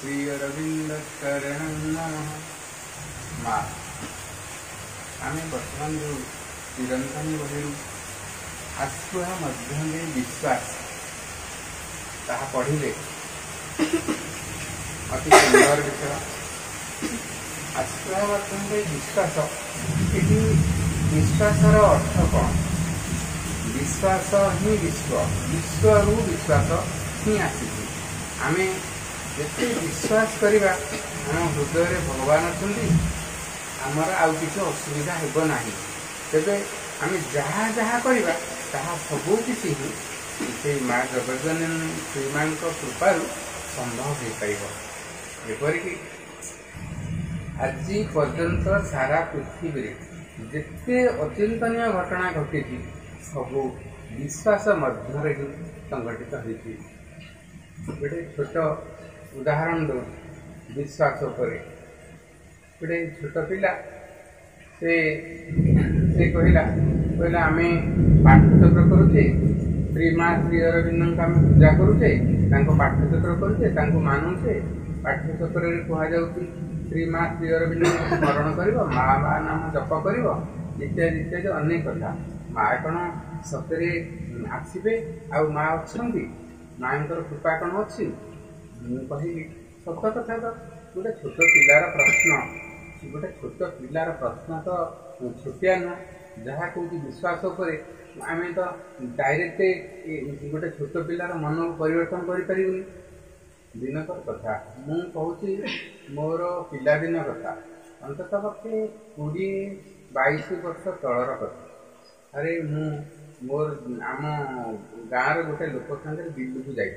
श्री अरविंद शरणं नमः। माँ आम बर्तमान जो चिरंतनी बही आसुआ मध्य विश्वास ताहा पढ़िले अति सुंदर विषय। आसुआ मध्य विश्वास ये विश्वासर अर्थ कौन? विश्वास ही विश्व, विश्व विश्वास ही आसी। आम जिते विश्वास करवा आम हृदय भगवान अच्छा आमर आउ किसी असुविधा हेब ना। तेबे आम जहाँ जहाँ करवा ताहा सबू किसी ही से माँ जगज्जननी श्रीमां कृपार संभव हो पार। एपरिक आज पर्यंत सारा पृथ्वी जिते अचिंतनीय घटना घटी सबू विश्वास मध्य ही संगठित होती। गोटे छोट उदाहरण दो विश्वास उपर। गोटे छोट पिला से कहला आम पाठचक्र करुचे श्री माँ श्री अरविंद आम पूजा करुचे पाठचक्र करुचे मानुचे। पाठ्यचक्र कहुँ श्री माँ श्री अरविंद स्मरण कर माँ माँ नाम जप कर इत्यादि इत्यादि अनेक कथा। माँ कौन सतरे आसबे आ माँ अच्छा माँ कृपा कौन अच्छी कहली सत कथा। तो गोटे छोट पिलार प्रश्न गोटे छोट पिलार प्रश्न तो छोटिया नुह जहाँ कौन विश्वास उपर आम तो डायरेक्ट गोटे छोट पिलार मन को परिवर्तन करें। दिनकर कथा मु कहूँ मोर पिलादिन कथा अंतत पक्षे 20-22 वर्ष तलर कथा। अरे मोर आम गाँव गोटे लोक सागर बिलू को जाए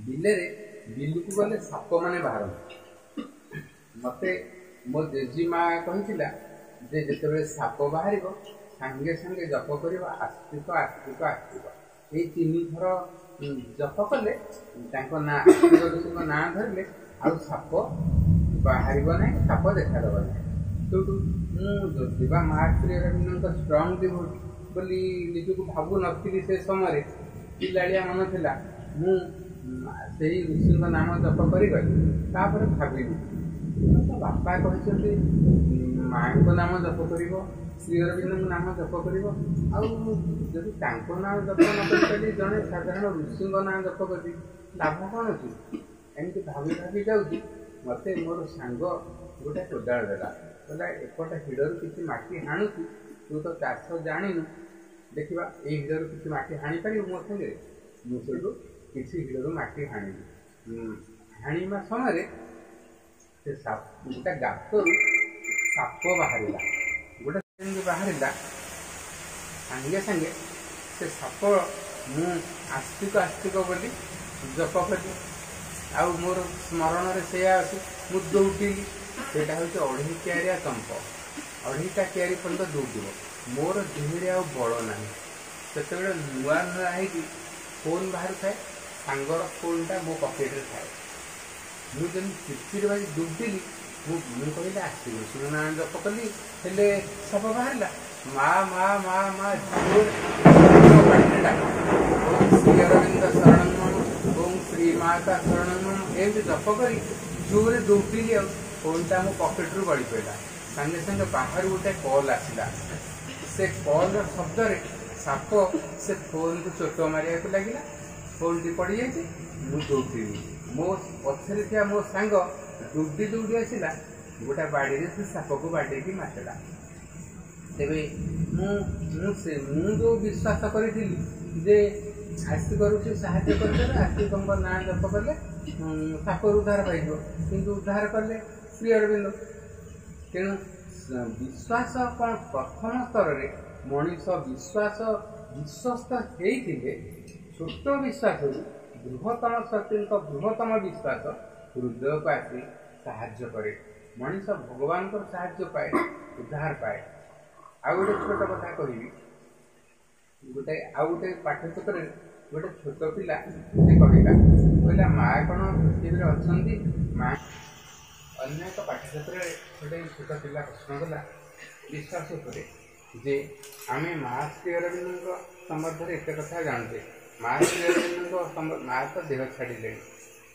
बिले बिलू को गले साप मैंने बाहर मत मो जेजीमा कही जिते साप बाहर सांगे सांगे जप कर आस्तिक आस्तिक आस्तिक ये 3 थर जप कले ना ऋषि ना धरले आ साप बाहर ना साप देखादेव ना। तो मुझा माँ श्री अरविंद स्ट्रंग डिवोटी बोली निजक भावु नी से समय पिलाड़िया मन था मुझे ऋषि नाम जप कर भाविली तो बापा कहते माँ को नाम जप कर श्री अरविंद नाम जप कर नाम जप न जड़े साधारण ऋषि नाम जप कर लाभ कौन अच्छी एमती भावी भावी जाऊँगी। मत मोर सांग गोटे कोदाल देला कहला एपटे हिड़ू किसी माटी हाणु तू तो चाष जाणु देखा ये हिड़ू किसी माटी हाणी पार मो सागे मुझे किसी हिड़ू माटी हाणी हाणिमा समय से गोटे गातर साप बाहर गोटे बाहर सांगे सांगे से साप मु आस्तिक आस्तिक बोली जप कली आ मोर स्मरण से अच्छी दौड़िली से हूँ 2.5 क्यारिया चंप 2.5टा क्यारी पर्यटन दौड़ मोर देहरे आ बल ना से नुआ नुआ हो फोन बाहर थाए सांगर फोनटा मो पकेट थाए मुझे चिड़चिड़ बाजी दौड़िली मुझे कहली आसो ऋषि ना जप कली हेले साप बाहर माँ माँ माँ माँ श्री अरविंद शरण ओम श्री माता शरण एमती जप कर जोरे दौड़िली फोनटा मो पकेट रू गड़ी पड़ा सागे सागे बाहर गोटे कल आसला से कल शब्द साप से फोन को चोट मारे लगे फोन टी पड़ जाए दौड़िली मो पछरे थी मो सांग दौड़ी दौड़ी आसला गोटे बाड़ी से साप को बाड़े मारला। तेरे जो विश्वास करी जे आस्तिक ऋषि साहाय्य करदे आस्तिक ना जप कले साप उद्धार पाइब कि उद्धार कले श्री अरविंद। तेणु विश्वास कौन प्रथम स्तर में मनीष विश्वास विश्वस्त होते छोट विश्वास बृहत्तम शक्ति बृहत्तम विश्वास हृदय को आसी साहाय्य करे मनीष भगवान को साहाय्य पाए उद्धार पाए। आ गोटे छोट कथा कहि गोटे आ गोटे पाठ्यचक्र गोटे छोट पिला से कहला माँ कौन पृथ्वी अच्छा माँ अन्य एक पाठ्यचक्र गोटे छोट पिला प्रश्न कला विश्वास उपर जे आम माँ श्री अरविंद संबंध में एत कथा जानते माँ श्री अरविंद माँ तो देह छाड़े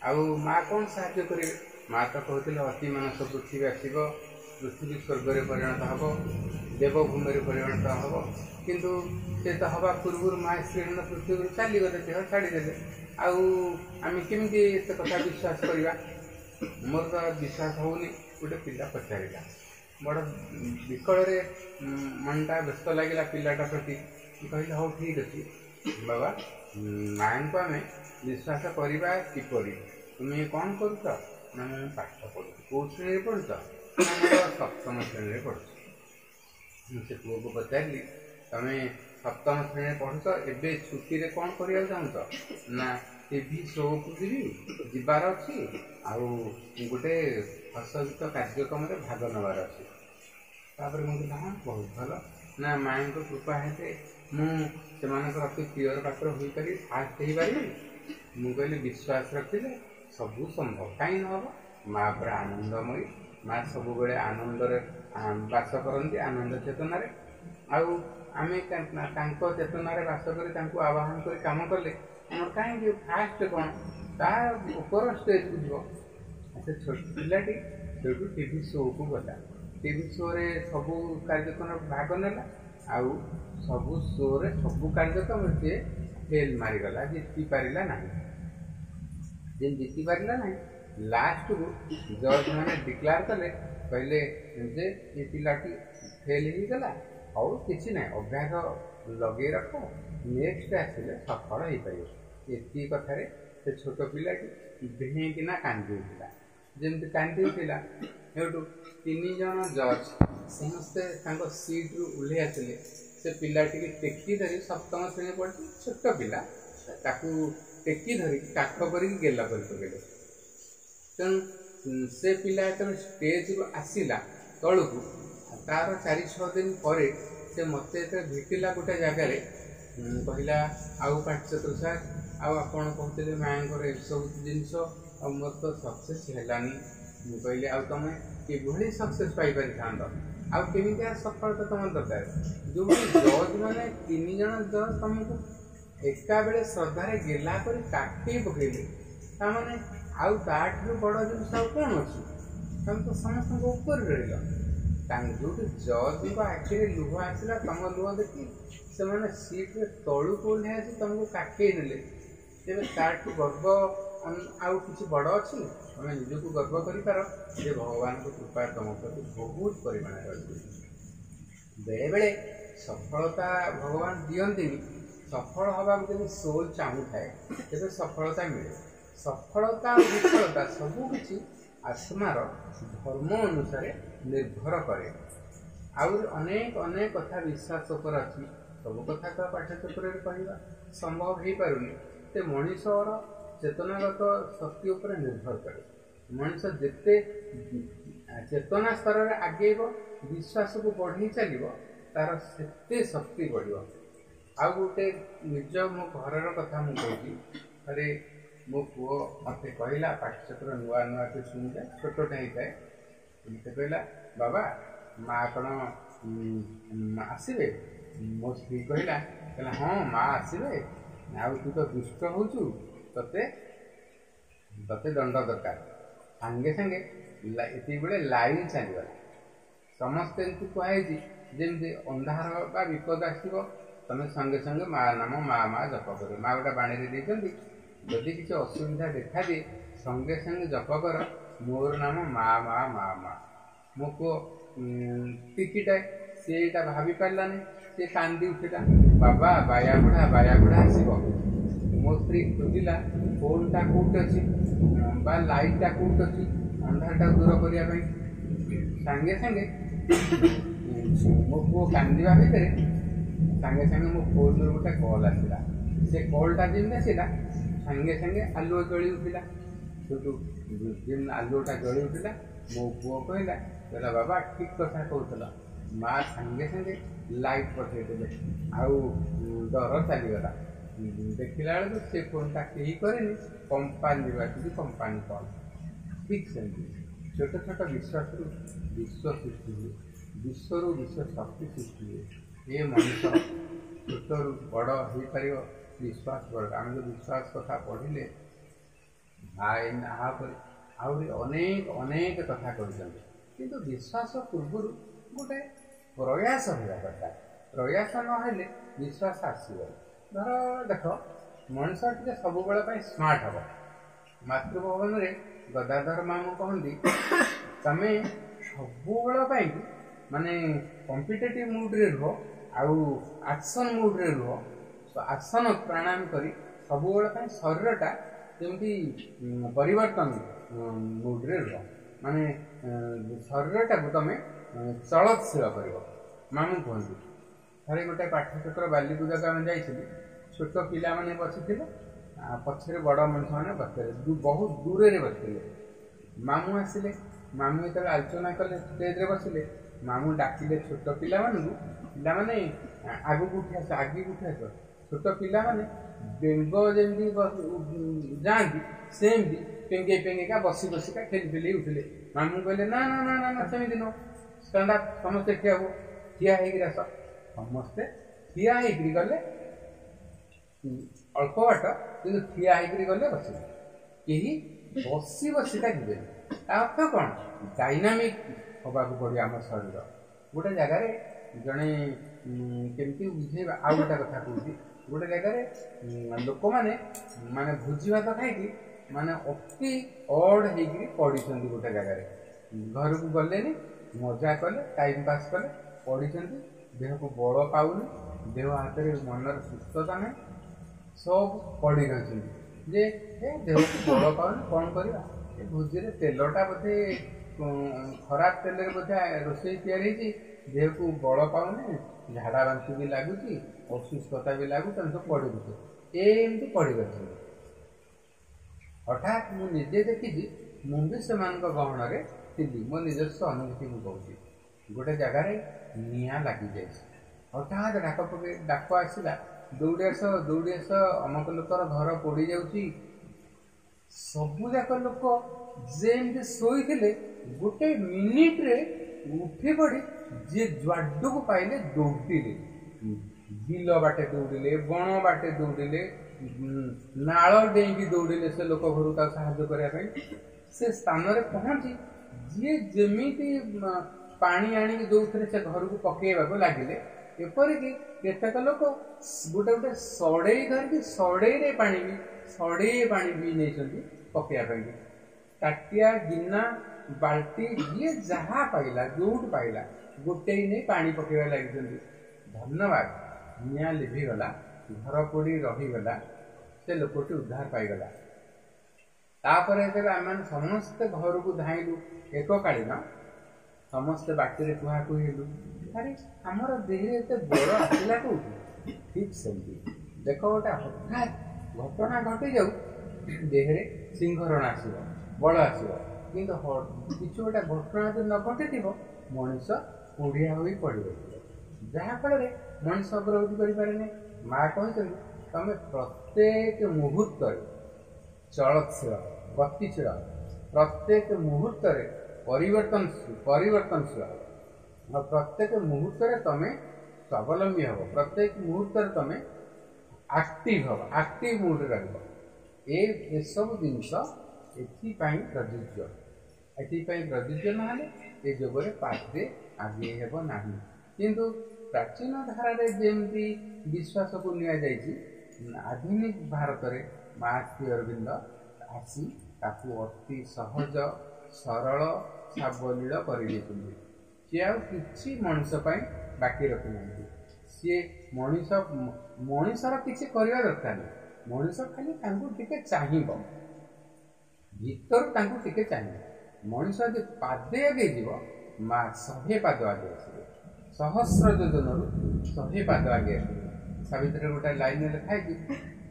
आउ माँ कौन साहाଯ୍य करेंगे? माँ तो कहते अति मानस पृथ्वी आसब, पृथ्वी स्वर्ग परिणत हम, देवभूमि परिणत हम, किंतु से तो हवा पूर्व माँ श्रीहन पृथ्वी चलीगले, देह छाड़ीदे। आम केमी एत कथा विश्वास करवा? मोर तो विश्वास होनी। गोटे पिला पचारा बड़ विकल मनटा व्यस्त लगे पिलाटा प्रति, कहले हाँ ठीक अच्छे बाबा, माँ को आम विश्वास करवा किपर? तुम्हें कौन करुच ना? मुझे पाठ पढ़ु। कौ श्रेणी पढ़ुच ना? सप्तम श्रेणी पढ़ु। से पुओ को पचारि तुम्हें सप्तम श्रेणी पढ़ुच, एवं छुट्टी में कौन करने चाहूच ना? टीवी शो को जीवार अच्छी, आउ गोटे हसगीत कार्यक्रम भाग नबार अच्छे। तापर मुझे हाँ बहुत भल ना, माँ को कृपा हेते मुझे अति प्रियर पात्र हो पारि, फास्ट हो पारि। मुझे विश्वास रखिले सबू संभव कहीं न हम। माँ पर आनंदमयी, माँ सब बड़े आनंद बास करती, आनंद चेतन। आम चेतन बास कर आवाहन कर कम कले कहीं फास्ट कौन तार स्टेज को जीव। से छोट पिलाटी से टीवी शो को गला, टीवी शो रे सबू कार्यक्रम भाग नेला, आउ सबू शो रे सबू कार्यक्रम सी फेल मारिगला, जीति पारा ना। जेन जीति पारा ना, लास्ट को जज मैंने डिक्लेयर कले, कहले जे ये पिलाटी फेल हो गला, और किसी ना अभ्यास लगे रख, नेक्स्ट आसिले सफल हो पार। ये कथार से छोट पिलाटी भेकिना कांदी जमी कांदी सेठू 3 जन जज समस्ते सीट्रु उल्ले आसिले। से पिलाटी टेकी धरी सप्तम श्रेणी पढ़ी छोट पिला टेकी धरी काठ कर गेल कर पकड़े। तेणु से पिला जो स्टेज रू आसला तलू तार 4-6 दिन पर से मत भेटिला गोटे जगार कहला आउ पाठचक्र सार आपड़ कहते माँ को सब जिनस मोर तो सक्सेस है। मुझे कहली आ तुम कि सक्सेस पाइपर था आमी सफलता तुम दरकार जो जज मैंने 3 जन जज तुमको एका बेले श्रद्धार गेला कर काटी पकड़े ताने आठ बड़ जिन कौन अच्छी तुम तो समस्त ऊपर रही जो जज को आखिरी लुह आसला तुम लुह देखी से मैंने सीट्रे तलू को ओह्ल तुमको काटे ने तेज ताठू गर्व आउ कि बड़ अच्छी तुम निजक गर्व कर भगवान को कृपा तुम प्रति बहुत परिमाण बेले बेले सफलता भगवान दिखती सफल हवा जब सोल चाहू थाए तेज सफलता मिले। सफलता और विफलता सबकि आत्मार धर्म अनुसार निर्भर करे। अनेक अनेक कथा विश्वास पर अच्छी सब कथा तो पाठ्यचक्र कहवा संभव हो पारुनी। ते मनीषर चेतनागत शक्ति उपर निर्भर करे। मनीष जिते चेतना स्तर में आगेब विश्वास को बढ़ी चलो तार से शक्ति बढ़। आ गोटे निज मो घर कथा मुझे अरे मो पुओ मत कहला पाठ्यचक्र नुआ नुआ के शुणुए छोटा होता है मत कहला बाबा माँ कौन आसबे? मो स्त्री कहला हाँ माँ आसबे तू तो दुष्ट होचु ते दंड दरकार। सांगे सांगे ये बड़े लाइन चलीगला समस्ते एमती कहुई जमी अंधार बा विपद आसो तुम संगे संगे माँ नाम माँ माँ जप कर। माँ गोटे बाणी देती जदि किसी असुविधा देखा दिए संगे संगे जप कर मोर नाम माँ माँ माँ माँ। मो पु टिकिटा सीटा भाभी पारानी सी कांदी उठिला बाबा बाया बुढ़ा आसब। मो स्त्री खोजिला फोनटा कौट अच्छी लाइटा कौट अच्छी अंधारटा दूर करने सांगे सांगे मो पु कांदा भितर सांगे सांगे मो फोन गोटे कल आसला। से कलटा जमी आसला सांगे सांगे आलुओ जली उठिला। जो आलुटा जली उठिला मो पुओ कहला बाबा ठीक कथा कहला। माँ सांगे सांगे लाइट पठेदेले आउ डर चलीगला। देखला बेलू से फोनटा कहीं करे कंपानी कंपानी कल ठीक से छोट छोट विश्वास विश्व सृष्टि हुए, विश्व विश्व शक्ति सृष्टि हुए। ये मनुष्य छोट बड़ हो पार विश्वास बड़। आम जो विश्वास कथा पढ़िले आईन आहरी अनेक अनेक कथा कहते किंतु विश्वास पूर्व गोटे प्रयास होगा दरकार प्रयास ना विश्वास आसब धर देख मनीष टे सब स्मार्ट हम मातृभवन में गदाधर मामू कहती तमें सब माने कॉम्पिटिटिव मूड रे रुह आउ एक्शन मूड रे रुह तो आसन प्राणायाम करी सब शरीरटा जमी परिवर्तन मूड रे रुह माने शरीरटा को तुम चलतशील कर मामू कहती थे गोटे पाठचक्र बालीपूजा को आम जा छोट पिला मैंने बसी पछरे बड़ मनुष्य मैंने बसते बहुत दूर से बसते मामू आसिले मामू जो आलोचना कले स्टेज रे बसिले मामू डाकिले छोट पिला पाने आगे उठी आस आगे उठी आस छोट पिला माने बेंग जमी जाती सेमती पेंगे पेंगेका बसी बसिका खेली खेली उठिले मामू कहले ना ना ना ना सेमती नो स्टैंड अप समस्ते ठिया हो ठिया हो समस्ते ठिया हो गले अल्प बाट कि ठिया हो गले बस कहीं बसी बसिका जी अर्थ कौन डायनामिक होगा पड़े आम शरीर गोटे जगार जड़े केमती बुझे आउ गोटे कथा कहूँ गोटे जगार लोक मैंने भोजी भात खाई माने अति अड होड़ी गोटे जगार घर को गले मजा कले टाइम पास कले पढ़ी देह को बल पाऊनी देह हाथ में मनर सुस्थता ना सब पड़ी रही जे देह को बल पाऊनी कौन करवा भोजी तेलटा बोधे खराब तेल बोधे रोषे तैयारी देह को बल पाऊनी झाड़ा बांति भी लगुच असुस्थता भी लगुच सब पड़ी रही एमती पड़ी रही हठात मुझे देखी मुझे से गहन थी मो निजस्व अनुभूति को कहूँ गोटे जगार निआ लगी जाए हठात डाक आसला दौड़ी आस अमक लोकर घर पोड़ी जाऊँगी सबुजाक लोक जेमती शोते गोटे मिनिट रे उठी पड़ी जी जुआडू को पाइले दौड़े बिल बाटे दौड़े बण बाटे दौड़े नाल डेई दौड़े से लोक घर साहाଯ୍य करने से स्थान में पहुँची जी जमी पानी आनी जो से घर को पकड़ा लगे एपरिक केतक लोक गोटे गोटे सड़े धरिकी सड़े पानी भी नहीं पकड़ा ताटिया गिना बाल्टी जी जहाँ पाइला जो पाइला गोटे नहीं पानी पकड़ा लगी धन्यवाद निआ लिभिगला घर पोड़ी रहीगला से लोकटी उद्धार पाईगला तापर जब आम समस्ते घर को धाइलु एककालीन समस्ते बाटे कुहाकुहेलु अरे आमर देह एत बड़ आसला कौटी ठीक सेमती देख गोटे हठात घटना घटी जाऊ देहरे सिंहरण आसो बल आसो कि किसी गोटे घटना जो न घटी मनीष कोढ़िया हो पड़ जहाँफल मनीष अग्रगति करें माँ कहते तुम प्रत्येक मुहूर्त चलतशील गतिशील प्रत्येक मुहूर्त परिवर्तनशील और प्रत्येक मुहूर्त तुम स्वावलंबी हम प्रत्येक मुहूर्त तुम एक्टिव मूड रही सब जिनस एपाई प्रযোज्य प्रযোज्य ना ये जोगरे पाठे आगे हेब ना किंतु प्राचीन धारा जमी विश्वास को आधुनिक भारत में महर्षि अरविंद आसी ताकू अति सहज सरल सावलील कर सी कि मनीष बाकी रखी ना सी मनीषर किसी करवा दरकार नहीं मनीष खाली टे चाहब भीतर टे चाह मनीष जो पादे आगे जीव माँ 100 पाद आगे आसवे सहस्र योजन 100 पाद आगे आसवे सावित्री गोटे लाइन लिखाई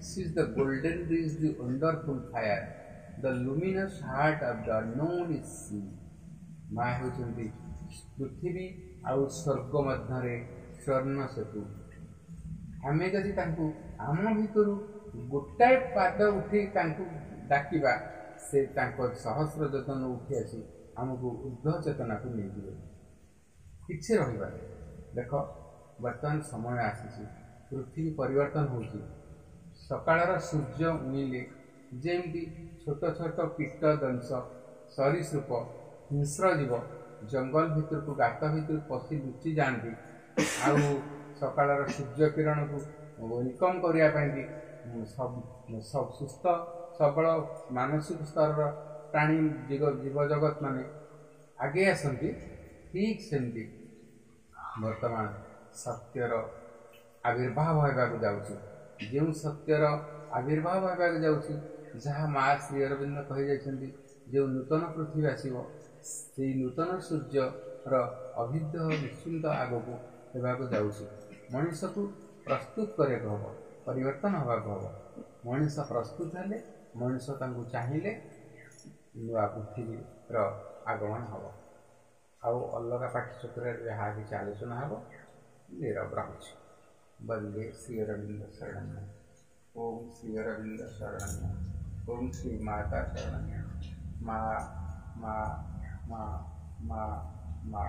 she is the golden bridge the wonderful fire the luminous heart of the unknown is she माँ होती पृथ्वी आउ स्वर्ग मध्य स्वर्ण सेतु आम जदि आम भितर गोटाए पाद उठी डाकिबा से सहस्र योजन उठी आसी आमको ऊर्ध्व चेतना को नहीं दिए किसी रहा देख बर्तमान समय आसी पृथ्वी परिवर्तन हो सकाळ सूर्य उइले जेमती छोट छोट कीट दंश सरीसृप हिंस्रजीव जंगल भितर को गात भितर पशि लुचि जाती आउ सकाळ सूर्य किरण को वेलकम करने सब सुस्थ सबल मानसिक स्तर प्राणी जीव जगत माने आगे आसती ठीक सेमती वर्तमान सत्यर आविर्भाव होगा जाऊँ जो सत्यर आविर्भाव होगा जाऊँ जहाँ माँ श्री अरविंद कही जाइछन्ति जो नूतन पृथ्वी आसो से नूतन सूर्यर अभिद्य निश्चिंत आगक होगा जाऊँ मनीष को प्रस्तुत करे हम परिवर्तन होगा हम मनीष प्रस्तुत हेले मनीष चाहिए नुआ पृथ्वीर आगमन हम आउ अलग पाठ्यचक्र यहाँ किसी आलोचना हम नीरव रहुछि वंदे श्री अरविंद शरणम ओम श्री अरविंद शरणम ओम श्री माता शरणम माँ माँ माँ माँ माँ